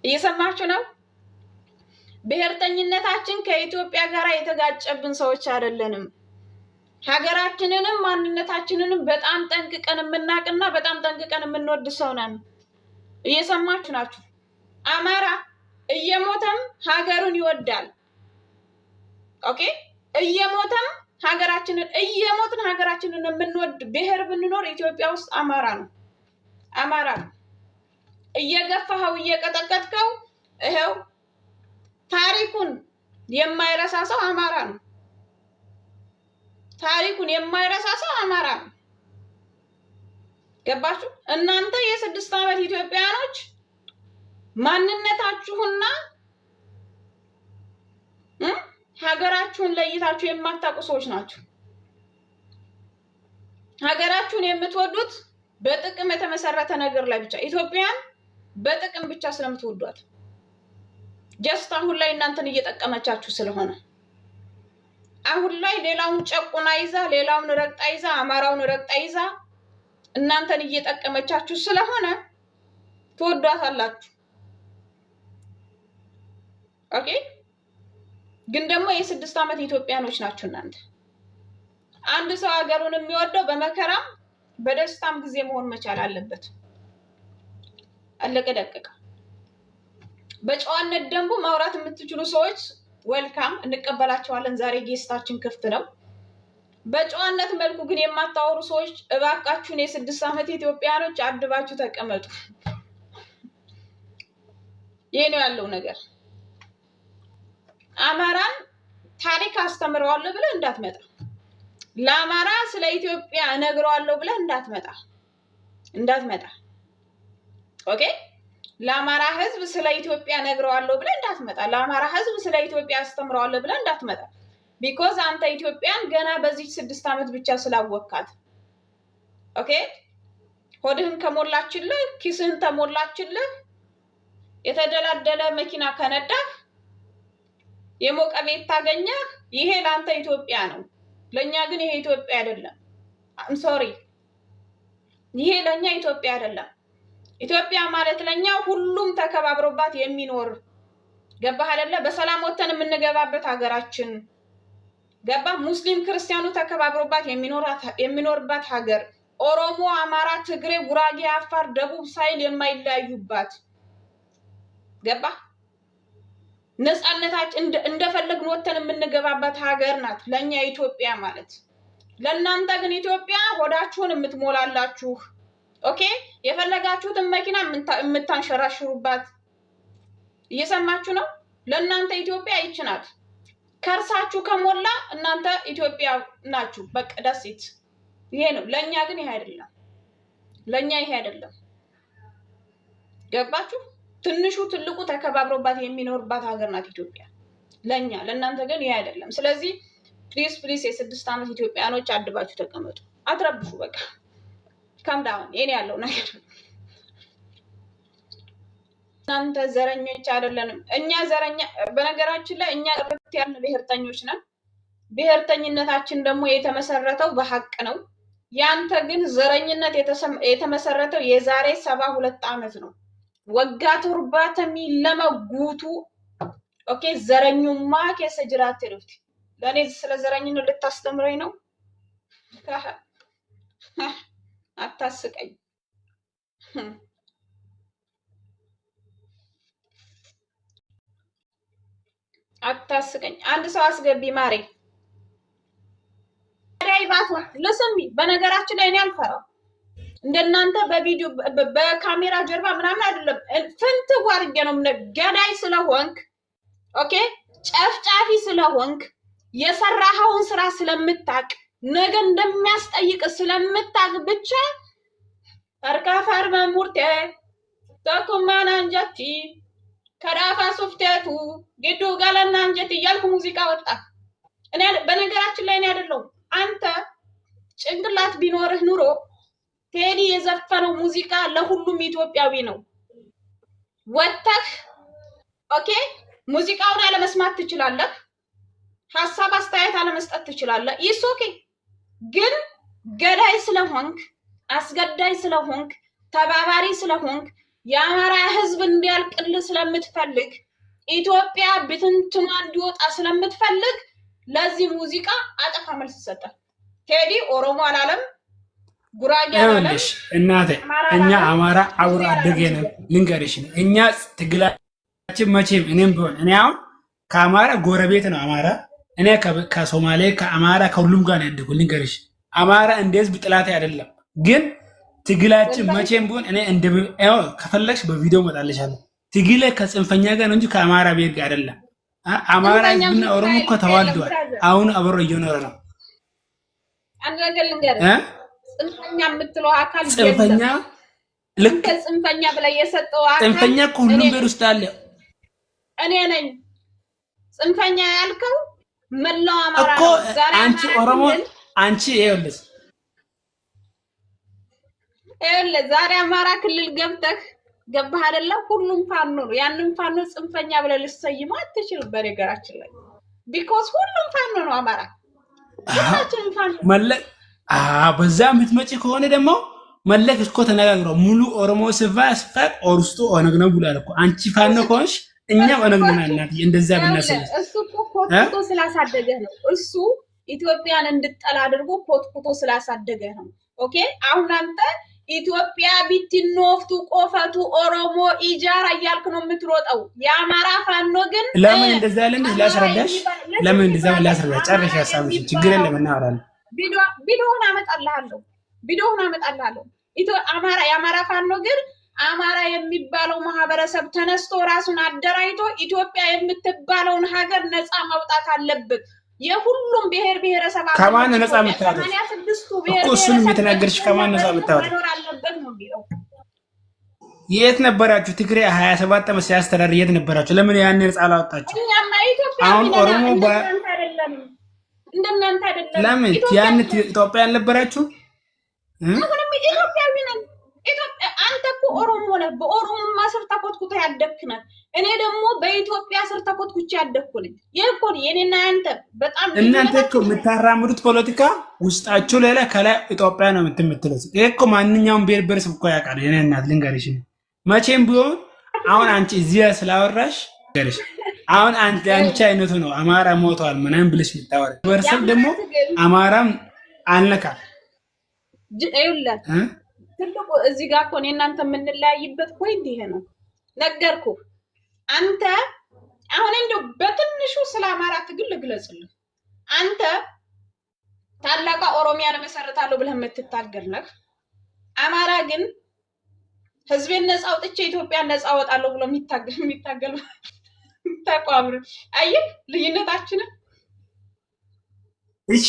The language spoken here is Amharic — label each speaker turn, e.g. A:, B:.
A: እየሰማችሁ ነው? ብሔርተኝነታችን ከኢትዮጵያ ጋር የተጋጨብን ሰዎች አይደለንም። ሀገራችንንም ማንነታችንንም በጣም ጠንቅቀን የምናውቅና በጣም ጠንቅቀን የምንወድ ሰው ነን። እየሰማችሁ ናችሁ? አማራ እየሞተም ሀገሩን ይወዳል። ኦኬ፣ እየሞተም እየሞትን ሀገራችንን የምንወድ ብሔር ብንኖር ኢትዮጵያ ውስጥ አማራ ነው። አማራ ነው። እየገፋኸው እየቀጠቀጥከው ይሄው ታሪኩን የማይረሳ ሰው አማራ ነው። ታሪኩን የማይረሳ ሰው አማራ ነው። ገባችሁ? እናንተ የ6 ዓመት ኢትዮጵያኖች ማንነታችሁና ሀገራችሁን ለይታችሁ የማታውቁ ሰዎች ናችሁ። ሀገራችሁን የምትወዱት በጥቅም የተመሰረተ ነገር ላይ ብቻ፣ ኢትዮጵያን በጥቅም ብቻ ስለምትወዷት ጀስት አሁን ላይ እናንተን እየጠቀመቻችሁ ስለሆነ አሁን ላይ ሌላውን ጨቁና ይዛ ሌላውን ረግጣ ይዛ አማራውን ረግጣ ይዛ እናንተን እየጠቀመቻችሁ ስለሆነ ትወዷታላችሁ። ኦኬ፣ ግን ደግሞ የ6 ዓመት ኢትዮጵያኖች ናችሁ እናንተ። አንድ ሰው ሀገሩን የሚወደው በመከራም በደስታም ጊዜ መሆን መቻል አለበት። አለቀ ደቀቀ። በጨዋነት ደንቡ ማውራት የምትችሉ ሰዎች ዌልካም፣ እንቀበላቸዋለን። ዛሬ ጌስታችን ክፍት ነው። በጨዋነት መልኩ ግን የማታወሩ ሰዎች እባካችሁን የ6 ዓመት ኢትዮጵያኖች አድባችሁ ተቀመጡ። ይሄ ነው ያለው ነገር። አማራን ታሪክ አስተምረዋለሁ ብለህ እንዳትመጣ። ለአማራ ስለ ኢትዮጵያ እነግረዋለሁ ብለህ እንዳትመጣ። ኦኬ፣ ለአማራ ህዝብ ስለ ኢትዮጵያ እነግረዋለሁ ብለህ እንዳትመጣ። ለአማራ ህዝብ ስለ ኢትዮጵያ አስተምረዋለሁ ብለህ እንዳትመጣ። ቢኮዝ አንተ ኢትዮጵያን ገና በዚህ 6 ዓመት ብቻ ስላወካት። ኦኬ፣ ሆድህን ከሞላችልህ፣ ኪስህን ተሞላችልህ፣ የተደላደለ መኪና ከነዳህ፣ የሞቀ ቤት ታገኘህ፣ ይሄ ለአንተ ኢትዮጵያ ነው። ለኛ ግን ይሄ ኢትዮጵያ አይደለም። አም ሶሪ፣ ይሄ ለኛ ኢትዮጵያ አይደለም። ኢትዮጵያ ማለት ለኛ ሁሉም ተከባብሮባት የሚኖር ገባህ አይደለ? በሰላም ወተን የምንገባበት ሀገራችን ገባህ? ሙስሊም ክርስቲያኑ ተከባብሮባት የሚኖርባት ሀገር፣ ኦሮሞ፣ አማራ፣ ትግሬ፣ ጉራጌ፣ አፋር፣ ደቡብ ሳይል የማይለያዩባት ገባህ? ነፃነታችን እንደፈለግን ወተን የምንገባበት ሀገር ናት ለኛ ኢትዮጵያ ማለት። ለእናንተ ግን ኢትዮጵያ ሆዳችሁን የምትሞላላችሁ፣ ኦኬ፣ የፈለጋችሁትን መኪና የምታንሸራሽሩባት። እየሰማችሁ ነው? ለእናንተ ኢትዮጵያ ይች ናት። ከርሳችሁ ከሞላ እናንተ ኢትዮጵያ ናችሁ። በቃ ዳሴት ይሄ ነው። ለኛ ግን ይሄ አይደለም። ለኛ ይሄ አይደለም። ገባችሁ? ትንሹ ትልቁ ተከባብሮባት የሚኖርባት ሀገር ናት ኢትዮጵያ ለኛ። ለእናንተ ግን ይሄ አይደለም። ስለዚህ ፕሊዝ ፕሊዝ የ6 ዓመት ኢትዮጵያኖች አድባችሁ ተቀመጡ። አትረብሹ። በቃ ካምዳውን የኔ ያለው ነገር። እናንተ ዘረኞች አይደለንም። እኛ ዘረኛ፣ በነገራችን ላይ እኛ ጥርት ያልን ብሔርተኞች ነን። ብሔርተኝነታችን ደግሞ የተመሰረተው በሀቅ ነው። ያንተ ግን ዘረኝነት የተመሰረተው የዛሬ 72 ዓመት ነው። ወጋ ቱርባተሚ ለመጉቱ ኦኬ፣ ዘረኙማ ከሰ ጅራቴ ሩት ለኔ ስለ ዘረኝነት ልታስተምረኝ ነው? አታስቀኝ። አታስቀኝ። አንድ ሰው አስገቢ ማሬ። ባትሆን ለስሚ። በነገራችን ላይ እኔ አልፈራም እንደናንተ በቪዲዮ በካሜራ ጀርባ ምናምን አይደለም። ፍንትው አድርጌ ነው ገዳይ ስለሆንክ ኦኬ፣ ጨፍጫፊ ስለሆንክ የሰራኸውን ስራ ስለምታቅ ነገ እንደሚያስጠይቅ ስለምታቅ ብቻ አርካፋር መሙርቴ ተኩማና እንጀቲ ከዳፋ ሱፍቴቱ ግዱ ጋለና እንጀቲ እያልኩ ሙዚቃ ወጣ። እኔ በነገራችን ላይ እኔ አይደለሁም። አንተ ጭንቅላት ቢኖርህ ኑሮ ቴዲ የዘፈነው ሙዚቃ ለሁሉም ኢትዮጵያዊ ነው። ወጥተህ ኦኬ ሙዚቃውን አለመስማት ትችላለህ። ሐሳብ አስተያየት አለመስጠት ትችላለህ። ኢስ ኦኬ። ግን ገዳይ ስለሆንክ፣ አስገዳይ ስለሆንክ፣ ተባባሪ ስለሆንክ፣ የአማራ ህዝብ እንዲያልቅልህ ስለምትፈልግ ኢትዮጵያ ብትንትኗ እንዲወጣ ስለምትፈልግ ለዚህ ሙዚቃ አጠፋ መልስ ሰጣል። ቴዲ ኦሮሞ አላለም፣ ጉራጌ አላለም።
B: እናቴ እኛ አማራ አብሮ አደገ ነው ልንገርሽ። እኛ ትግላችን መቼም እኔም ቢሆን እኔ አሁን ከአማራ ጎረቤት ነው አማራ። እኔ ከሶማሌ ከአማራ ከሁሉም ጋር ነው ያደጉት ልንገርሽ። አማራ እንደ ህዝብ ጥላት አይደለም፣ ግን ትግላችን መቼም ቢሆን እኔ ከፈለግሽ በቪዲዮ መጣልሻለሁ። ትግል ከጽንፈኛ ጋር ነው እንጂ ከአማራ ብሔር ጋር አይደለም። አማራ ህዝብና ኦሮሞ እኮ ተዋልደዋል። አሁን አብሮ እየኖረ ነው።
A: አንድ ነገር ልንገርህ፣ ጽንፈኛ የምትለው አካል
B: ጽንፈኛ ልክ
A: ጽንፈኛ ብለህ የሰጠው አካል
B: ጽንፈኛ እኮ ሁሉም ብሔር ውስጥ አለ።
A: እኔ ነኝ ጽንፈኛ ያልከው መላው አማራ
B: እኮ አንቺ ኦሮሞ አንቺ ይኸውልህ
A: ዛሬ አማራ ክልል ገባህ አይደለ? ሁሉም ፋኖ ነው። ያንን ፋኖ ጽንፈኛ ብለህ ልትሰይመው አትችልም። በነገራችን ላይ ቢኮዝ ሁሉም ፋኖ ነው አማራ። ሁላችንም ፋኖ
B: በዛ የምትመጪ ከሆነ ደግሞ መለክ እኮ ተነጋግረው ሙሉ ኦሮሞ ስፋቅ ኦርስቶ ኦነግ ነው ብሏል እኮ። አንቺ ፋኖ ከሆንሽ እኛ ኦነግ ነን እናት። እንደዛ ብናሰብ
A: እሱ እኮ ኮትኩቶ ስላሳደገህ ነው። እሱ ኢትዮጵያን እንድጠላ አድርጎ ኮትኩቶ ስላሳደገህ ነው። ኦኬ አሁን አንተ ኢትዮጵያ ቢትኖፍቱ ቆፈቱ ኦሮሞ ኢጃራ እያልክ ነው የምትሮጠው። የአማራ ፋኖ ግን
B: ለምን እንደዛ ያለን ላስረዳሽ። ለምን እንደዛ ላስረዳሽ። ጨርሽ ሐሳብሽ ችግር የለም እናወራለን።
A: ቪዲዮውን አመጣልሃለሁ። የአማራ ፋኖ ግን አማራ የሚባለው ማህበረሰብ ተነስቶ ራሱን አደራጅቶ ኢትዮጵያ የምትባለውን ሀገር ነፃ ማውጣት አለበት። የሁሉም ብሔር ብሔረሰብ
B: ከማን ነፃ የምታወጣው እኮ እሱንም የተናገርሽ ከማን ነፃ የምታወጣው የት ነበራችሁ? ትግራይ 27 ዓመት ሲያስተዳድር የት ነበራችሁ? ለምን ያን ነፃ አላወጣችሁ? አሁን ኦሮሞ
A: እንደናንተ አይደለም።
B: ለምን ያን ኢትዮጵያ ያልነበራችሁ?
A: አሁንም ኢትዮጵያዊ ነን። አንተ እኮ ኦሮሞ ነህ። በኦሮሞማ ስር ተኮትኩተህ ያደግክ ነህ። እኔ ደግሞ በኢትዮጵያ ስር ተኮትኩቼ ያደግኩ ነኝ። ይሄ እኮ የኔና ያንተ በጣም
B: እናንተ እኮ የምታራምዱት ፖለቲካ ውስጣችሁ ሌላ ከላይ ኢትዮጵያ ነው የምትምትሉት። ይሄ እኮ ማንኛውም ብሔር ብሔረሰብ እኮ ያውቃል። የኔ እናት ልንገርሽ፣ መቼም ቢሆን አሁን አንቺ እዚህ ስላወራሽ ገርሽ አሁን አንቺ አይነቱ ነው አማራ ሞተዋል ምናምን ብለሽ የምታወሪ ብሔረሰብ ደግሞ አማራም አልነካ
A: ይኸውልህ ትልቁ እዚህ ጋር እኮ እናንተ የምንለያይበት ፖይንት ይሄ ነው። ነገርኩ። አንተ አሁን እንደው በትንሹ ስለ አማራ ትግል ልግለጽልህ። አንተ ታላቋ ኦሮሚያን መሰረታለሁ ብለህ የምትታገል ነህ። አማራ ግን ህዝቤን ነፃ አውጥቼ ኢትዮጵያን ነፃ አወጣለሁ ብሎ የሚታገል ተቋም ነው። አየህ ልዩነታችንን።
B: እሺ